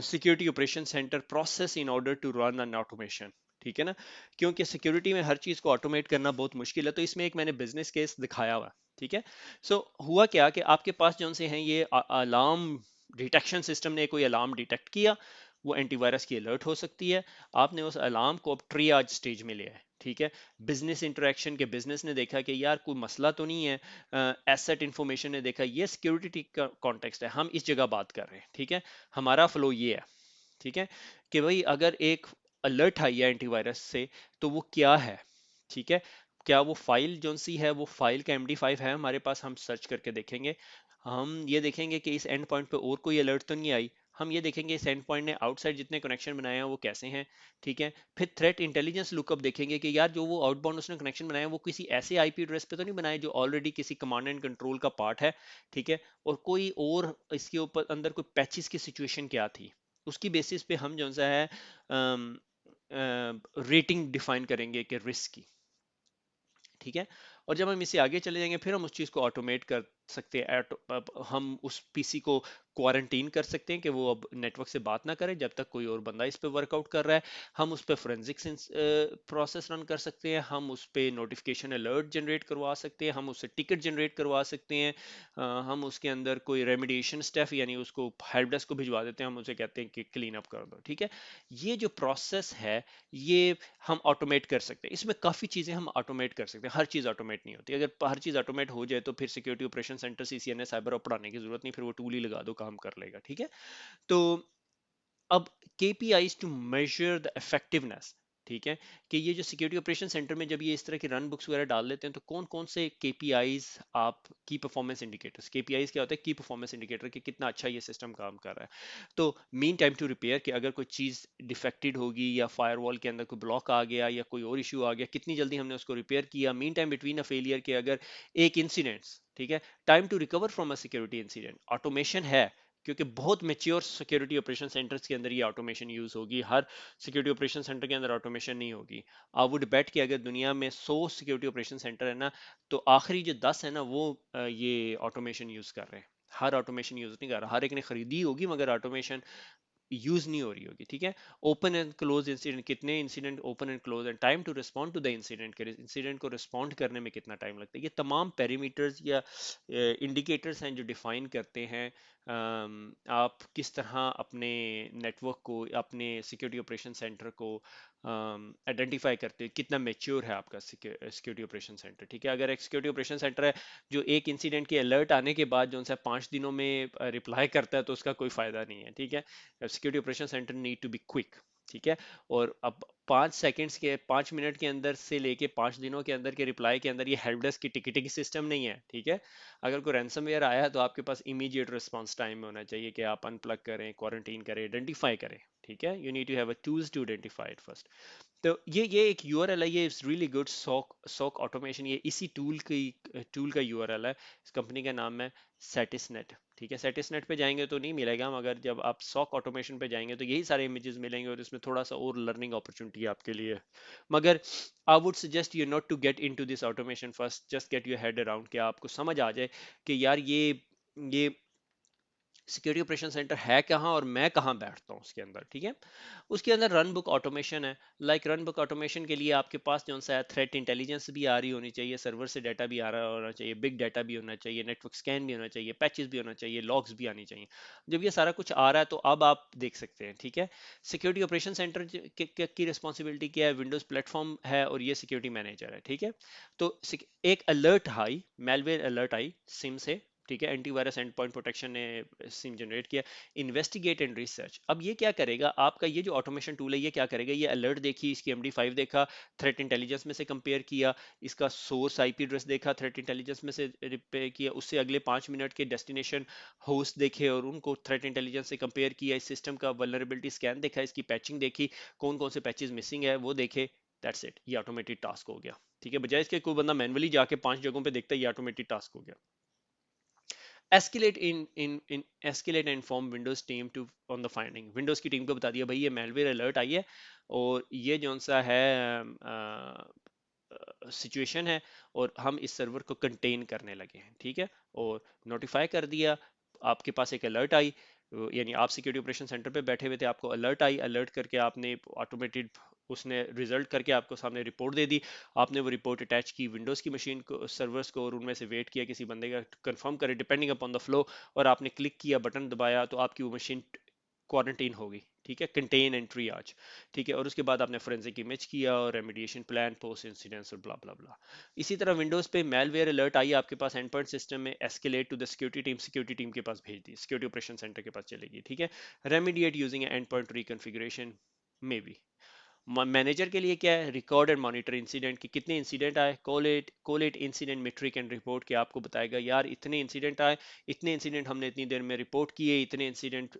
security operation centre process in order to run an automation. ठीक है ना, क्योंकि सिक्योरिटी में हर चीज को ऑटोमेट करना बहुत मुश्किल है, तो इसमें एक मैंने बिजनेस केस दिखाया हुआ है। ठीक है, सो हुआ क्या कि आपके पास जो से हैं ये अलार्म डिटेक्शन सिस्टम ने कोई अलार्म डिटेक्ट किया, वो एंटीवायरस की अलर्ट हो सकती है। आपने उस अलार्म को अब ट्रियाज स्टेज में लिया है। ठीक है, बिजनेस इंटरेक्शन के बिजनेस ने देखा कि यार कोई मसला तो नहीं है, एसेट इंफॉर्मेशन ने देखा ये सिक्योरिटी का कॉन्टेक्स्ट है, हम इस जगह बात कर रहे हैं। ठीक है, हमारा फ्लो ये है। ठीक है, कि भाई अगर एक अलर्ट आई है एंटीवायरस से, तो वो क्या है? ठीक है, क्या वो फाइल जो सी है वो फाइल का MD5 है हमारे पास? हम सर्च करके देखेंगे, हम ये देखेंगे कि इस एंड पॉइंट पे और कोई अलर्ट तो नहीं आई। हम ये देखेंगे इस एंड पॉइंट ने आउटसाइड जितने कनेक्शन बनाए हैं वो कैसे हैं। ठीक है, फिर थ्रेट इंटेलिजेंस लुकअप देखेंगे कि यार जो वो आउटबाउंड उसने कनेक्शन बनाया वो किसी ऐसे आईपी एड्रेस पे तो नहीं बनाए जो ऑलरेडी किसी कमांड एंड कंट्रोल का पार्ट है। ठीक है, और कोई और इसके ऊपर अंदर कोई पैचेस की सिचुएशन क्या थी, उसकी बेसिस पे हम जो सा है रेटिंग डिफाइन करेंगे कि रिस्क की। ठीक है, और जब हम इसे आगे चले जाएंगे फिर हम उस चीज़ को ऑटोमेट कर सकते हैं। अब हम उस पीसी को क्वारंटीन कर सकते हैं कि वो अब नेटवर्क से बात ना करे जब तक कोई और बंदा इस पे वर्कआउट कर रहा है। हम उस पे फोरेंसिक्स प्रोसेस रन कर सकते हैं, हम उस पे नोटिफिकेशन अलर्ट जनरेट करवा सकते हैं, हम उससे टिकट जनरेट करवा सकते हैं, हम उसके अंदर कोई रेमिडिएशन स्टेफ यानी उसको हेल्प डेस्क को भिजवा देते हैं, हम उसे कहते हैं कि क्लीन अप कर दो। ठीक है, ये जो प्रोसेस है ये हम ऑटोमेट कर सकते हैं। इसमें काफ़ी चीज़ें हम ऑटोमेट कर सकते हैं, हर चीज़ ऑटोमेट नहीं होती। अगर हर चीज़ ऑटोमेट हो जाए तो फिर security operation centre CCNA cyber पढ़ाने की जरूरत नहीं, फिर वो टूल ही लगा दो, काम कर लेगा। ठीक है, तो अब KPIs to measure the effectiveness. ठीक है, कि ये जो सिक्योरिटी ऑपरेशन सेंटर में जब ये इस तरह की रन बुक्स वगैरह डाल लेते हैं तो कौन कौन से KPIs आप की परफॉर्मेंस इंडिकेटर्स, KPIs क्या होता है? की परफॉर्मेंस इंडिकेटर, कि कितना अच्छा ये सिस्टम काम कर रहा है। तो मीन टाइम टू रिपेयर, कि अगर कोई चीज़ डिफेक्टेड होगी या फायरवॉल के अंदर कोई ब्लॉक आ गया या कोई और इशू आ गया, कितनी जल्दी हमने उसको रिपेयर किया। Mean time between a failure, के अगर एक इंसिडेंट्स, ठीक है, time to recover from a security incident. Automation है क्योंकि बहुत मेच्योर सिक्योरिटी ऑपरेशन सेंटर्स के अंदर ये ऑटोमेशन यूज होगी, हर सिक्योरिटी ऑपरेशन सेंटर के अंदर ऑटोमेशन नहीं होगी। आई वुड बेट कि अगर दुनिया में 100 सिक्योरिटी ऑपरेशन सेंटर है ना, तो आखिरी जो 10 है ना वो ये ऑटोमेशन यूज कर रहे हैं। हर ऑटोमेशन यूज नहीं कर रहा, हर एक ने खरीदी होगी मगर ऑटोमेशन यूज नहीं हो रही होगी। ठीक है, ओपन एंड क्लोज इंसिडेंट, कितने incident open and close, and time to respond to the incident, के इंसिडेंट को रिस्पॉन्ड करने में कितना टाइम लगता है। ये तमाम पैरामीटर्स या इंडिकेटर्स हैं जो डिफाइन करते हैं आप किस तरह अपने नेटवर्क को, अपने सिक्योरिटी ऑपरेशन सेंटर को आइडेंटिफाई करते हो, कितना मेच्योर है आपका सिक्योरिटी ऑपरेशन सेंटर। ठीक है, अगर एक सिक्योरिटी ऑपरेशन सेंटर है जो एक इंसिडेंट के अलर्ट आने के बाद जो उनसे 5 दिनों में रिप्लाई करता है, तो उसका कोई फायदा नहीं है। ठीक है, security operation centre need to be quick. ठीक है, और अब 5 सेकंड्स के, 5 मिनट के अंदर से लेके 5 दिनों के अंदर के रिप्लाई के अंदर ये हेल्प डेस्क की टिकटिंग सिस्टम नहीं है। ठीक है, अगर कोई रैंसमवेयर आया है तो आपके पास इमीडिएट रिस्पांस टाइम होना चाहिए कि आप अनप्लग करें, क्वारंटीन करें, आइडेंटिफाई करें। ठीक है, you need to have a tools to identify it first. तो ये एक यूआरएल है, ये it's really good, SOC SOC automation, ये इसी टूल का यूआरएल है। इस कंपनी का नाम है सेटिसनेट। ठीक है, सेटिसनेट पे जाएंगे तो नहीं मिलेगा, मगर जब आप सॉक ऑटोमेशन पे जाएंगे तो यही सारे इमेजेस मिलेंगे, और इसमें थोड़ा सा और लर्निंग अपॉर्चुनिटी आपके लिए है। मगर I would suggest you not to get into this automation first, just get your head around, कि आपको समझ आ जाए कि यार ये सिक्योरिटी ऑपरेशन सेंटर है कहाँ और मैं कहाँ बैठता हूँ उसके अंदर, ठीक है। उसके अंदर रन बुक ऑटोमेशन है। लाइक रन बुक ऑटोमेशन के लिए आपके पास जो सा थ्रेट इंटेलिजेंस भी आ रही होनी चाहिए, सर्वर से डाटा भी आ रहा होना चाहिए, बिग डाटा भी होना चाहिए, नेटवर्क स्कैन भी होना चाहिए, पैचेस भी होना चाहिए, लॉग्स भी आनी चाहिए। जब ये सारा कुछ आ रहा है तो अब आप देख सकते हैं, ठीक है। सिक्योरिटी ऑपरेशन सेंटर की रिस्पॉन्सिबिलिटी क्या है? विंडोज प्लेटफॉर्म है और ये सिक्योरिटी मैनेजर है, ठीक है। तो एक अलर्ट आई, मेलवेयर अलर्ट आई सिम से, ठीक है, एंटीवायरस एंड पॉइंट प्रोटेक्शन ने सिम जनरेट किया। इन्वेस्टिगेट एंड रिसर्च, अब ये क्या करेगा? आपका ये जो ऑटोमेशन टूल है ये क्या करेगा? ये अलर्ट देखी, इसकी MD5 देखा, थ्रेट इंटेलिजेंस में से कंपेयर किया, इसका सोर्स IP एड्रेस देखा, थ्रेट इंटेलिजेंस में से रिपेयर किया, उससे अगले 5 मिनट के डेस्टिनेशन होस्ट देखे और उनको थ्रेट इंटेलिजेंस से कंपेयर किया, इस सिस्टम का वल्नरेबिलिटी स्कैन देखा, इसकी पैचिंग देखी, कौन कौन से पैचेस मिसिंग है वो देखे। दैट्स इट, ये ऑटोमेटेड टास्क हो गया, ठीक है। बजाय इसके कोई बंदा मैनुअली जाके 5 जगहों पे देखता है, ये ऑटोमेटेड टास्क हो गया। escalate escalate and inform Windows team to on the finding, Windows की टीम को बता दिया भाई ये मेलवेयर अलर्ट आई है और ये जो सा है सिचुएशन है और हम इस सर्वर को कंटेन करने लगे हैं, ठीक है। और नोटिफाई कर दिया, आपके पास एक अलर्ट आई, यानी आप सिक्योरिटी ऑपरेशन सेंटर पे बैठे हुए थे, आपको अलर्ट आई, अलर्ट करके आपने ऑटोमेटेड उसने रिजल्ट करके आपको सामने रिपोर्ट दे दी। आपने वो रिपोर्ट अटैच की विंडोज की मशीन को, सर्वर्स को, और उनमें से वेट किया किसी बंदे का कंफर्म करे डिपेंडिंग अपॉन द फ्लो, और आपने क्लिक किया, बटन दबाया, तो आपकी वो मशीन क्वारंटीन होगी, ठीक है, कंटेन एंट्री आज, ठीक है। और उसके बाद आपने फोरेंसिक इमेज किया और रेमिडिएशन प्लान, पोस्ट इंसिडेंट्स और ब्ला ब्ला ब्ला। इसी तरह विंडोज पे मेलवेयर अलर्ट आई आपके पास एंड पॉइंट सिस्टम में, escalate to the security team के पास भेज दी, सिक्योरिटी ऑपरेशन सेंटर के पास चलेगी, ठीक है। Remediate using end point reconfiguration may be. Manager के लिए क्या है? रिकॉर्ड एंड मॉनिटर इंसिडेंट की कितने इंसिडेंट आए, collate incident metric and report के आपको बताएगा यार इतने इंसिडेंट आए, इतने इंसिडेंट हमने इतनी देर में रिपोर्ट किए, इतने incident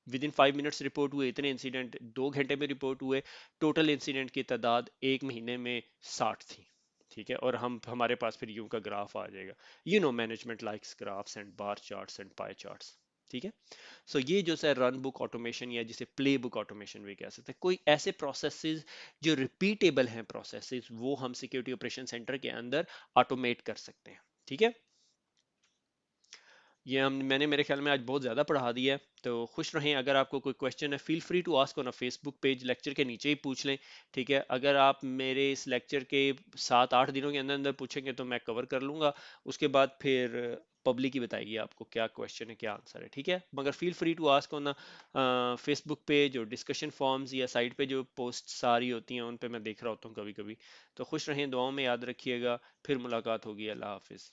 with in 5 minutes report हुए, इतने इंसिडेंट 2 घंटे में रिपोर्ट हुए, टोटल इंसिडेंट की तादाद 1 महीने में 60 थी, ठीक है। और हम हमारे पास फिर यूं का ग्राफ आ जाएगा, management likes graphs and bar charts and pie charts, ठीक है। सो ये जो है रन बुक ऑटोमेशन या जिसे प्ले बुक ऑटोमेशन भी कह सकते हैं। कोई ऐसे प्रोसेसेस जो रिपीटेबल हैं प्रोसेसेस, वो हम सिक्योरिटी ऑपरेशन सेंटर के अंदर ऑटोमेट कर सकते हैं, ठीक है। ये हम मैंने मेरे ख्याल में आज बहुत ज़्यादा पढ़ा दिया है, तो खुश रहें। अगर आपको कोई क्वेश्चन है feel free to ask on a Facebook page, lecture के नीचे ही पूछ लें, ठीक है। अगर आप मेरे इस लेक्चर के 7-8 दिनों के अंदर अंदर पूछेंगे तो मैं कवर कर लूँगा, उसके बाद फिर पब्लिक ही बताएगी आपको क्या क्वेश्चन है क्या आंसर है, ठीक है। मगर feel free to ask on Facebook page, और डिस्कशन फॉर्म्स या साइट पे जो पोस्ट्स आ रही होती हैं उन पे मैं देख रहा होता हूँ कभी कभी। तो खुश रहें, दुआओं में याद रखिएगा, फिर मुलाकात होगी, अल्लाह हाफिज़।